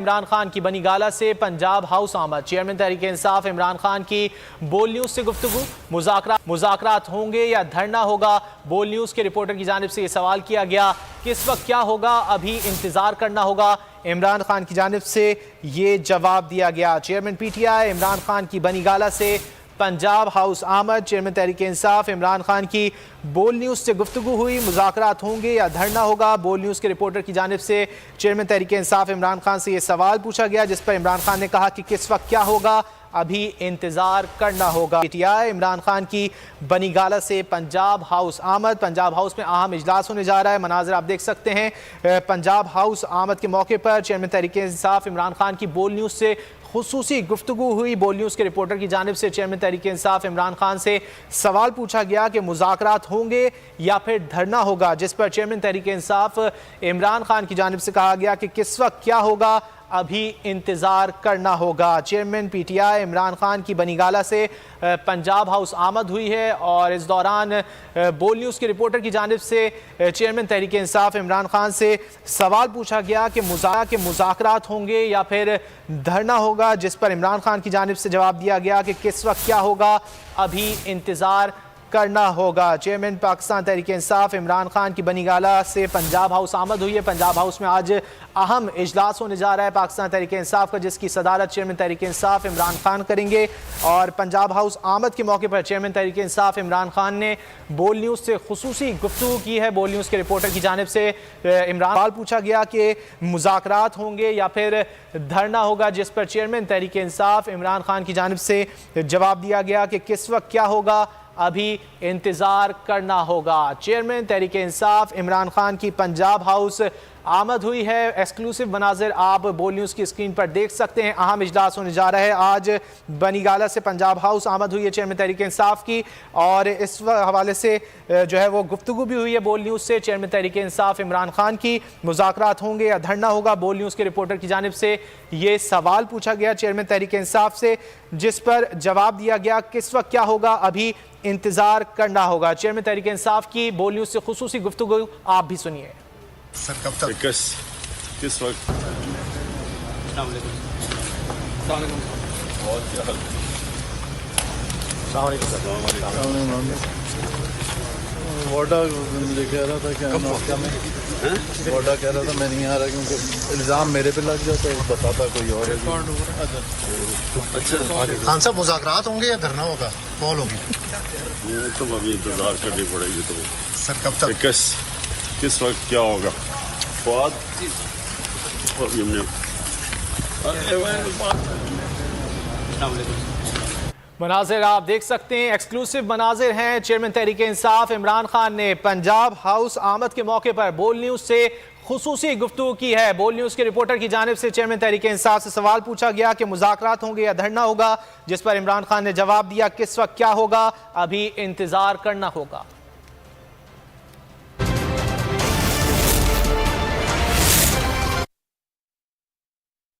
इमरान खान की बनी गाला से पंजाब हाउस आमद। चेयरमैन तहरीक इंसाफ इमरान खान की बोल न्यूज से गुफ्तगू। मुज़ाकरात होंगे या धरना होगा? बोल न्यूज के रिपोर्टर की जानिब से यह सवाल किया गया। किस वक्त क्या होगा, अभी इंतजार करना होगा। इमरान खान की जानिब से ये जवाब दिया गया। चेयरमैन पीटीआई इमरान खान की बनी गाला से पंजाब हाउस आमद। चेयरमैन तहरीक इंसाफ इमरान खान की बोल न्यूज से गुफ्तगू हुई। मुज़ाकरात होंगे या धरना होगा? बोल न्यूज के रिपोर्टर की जानिब से चेयरमैन तहरीक इंसाफ इमरान खान से यह सवाल पूछा गया, जिस पर इमरान खान ने कहा कि किस वक्त क्या होगा, अभी इंतजार करना होगा। पीटीआई इमरान खान की बनी गाला से पंजाब हाउस आमद। पंजाब हाउस में अहम इजलास होने जा रहा है। मनाजिर आप देख सकते हैं। पंजाब हाउस आमद के मौके पर चेयरमैन तहरीक इंसाफ इमरान खान की बोल न्यूज से खुसूसी गुफ्तगू हुई। बोल न्यूज़ के रिपोर्टर की जानिब से चेयरमैन तहरीक इंसाफ इमरान खान से सवाल पूछा गया कि मुज़ाकरात होंगे या फिर धरना होगा, जिस पर चेयरमैन तहरीक इंसाफ इमरान खान की जानिब से कहा गया कि किस वक्त क्या होगा, अभी इंतज़ार करना होगा। चेयरमैन पीटीआई इमरान खान की बनी गाला से पंजाब हाउस आमद हुई है और इस दौरान बोल न्यूज़ के रिपोर्टर की जानिब से चेयरमैन तहरीक इंसाफ इमरान खान से सवाल पूछा गया कि मुज़ाकरात होंगे या फिर धरना होगा, जिस पर इमरान खान की जानिब से जवाब दिया गया कि किस वक्त क्या होगा, अभी इंतज़ार करना होगा। चेयरमैन पाकिस्तान तहरीक इंसाफ इमरान खान की बनी गाला से पंजाब हाउस आमद हुई है। पंजाब हाउस में आज अहम इजलास होने जा रहा है पाकिस्तान तहरीक इंसाफ का, जिसकी सदारत चेयरमैन तहरीक इंसाफ इमरान खान करेंगे। और पंजाब हाउस आमद के मौके पर चेयरमैन तहरीक इंसाफ इमरान खान ने बोल न्यूज़ से खुसूसी गुफ्तगू की है। बोल न्यूज़ के रिपोर्टर की जानिब से इमरान सवाल पूछा गया कि मुज़ाकरात होंगे या फिर धरना होगा, जिस पर चेयरमैन तहरीक इंसाफ इमरान खान की जानिब से जवाब दिया गया कि किस वक्त क्या होगा, अभी इंतजार करना होगा। चेयरमैन तहरीक इंसाफ इमरान खान की पंजाब हाउस आमद हुई है। एक्सक्लूसिव मनाजिर आप बोल न्यूज़ की स्क्रीन पर देख सकते हैं। अहम इजलास होने जा रहा है। आज बनी गाला से पंजाब हाउस आमद हुई है चेयरमैन तहरीक इंसाफ की, और इस हवाले से जो है वो गुफ्तगू भी हुई है बोल न्यूज़ से चेयरमैन तहरीक इंसाफ इमरान खान की। मुज़ाकरात होंगे या धरना होगा? बोल न्यूज़ के रिपोर्टर की जानिब से ये सवाल पूछा गया चेयरमैन तहरीक इंसाफ से, जिस पर जवाब दिया गया किस वक्त क्या होगा, अभी इंतजार करना होगा। चेयरमैन तहरीक इंसाफ की बोल न्यूज़ से खुसूसी गुफ्तगू आप भी सुनिए। सर कब तक किस वक्त? वाडा मुझे कह रहा था कि वाडा कह रहा था मैं नहीं आ रहा क्योंकि इल्ज़ाम मेरे पे लग जाता है, बताता कोई और है। अच्छा खान साहब, मुज़ाकरात होंगे या धरना होगा, कॉल होगी? ये तो अभी इंतजार करनी पड़ेगी। तो सर कब तक किस वक्त क्या होगा? मनाजिर आप देख सकते हैं। एक्सक्लूसिव मनाजिर हैं। चेयरमैन तहरीक इंसाफ इमरान खान ने पंजाब हाउस आमद के मौके पर बोल न्यूज़ से खुसूसी गुफ्तगू की है। बोल न्यूज़ के रिपोर्टर की जानिब से चेयरमैन तहरीक इंसाफ से सवाल पूछा गया कि मुज़ाकरात होंगे या धरना होगा, जिस पर इमरान खान ने जवाब दिया किस वक्त क्या होगा, अभी इंतजार करना होगा।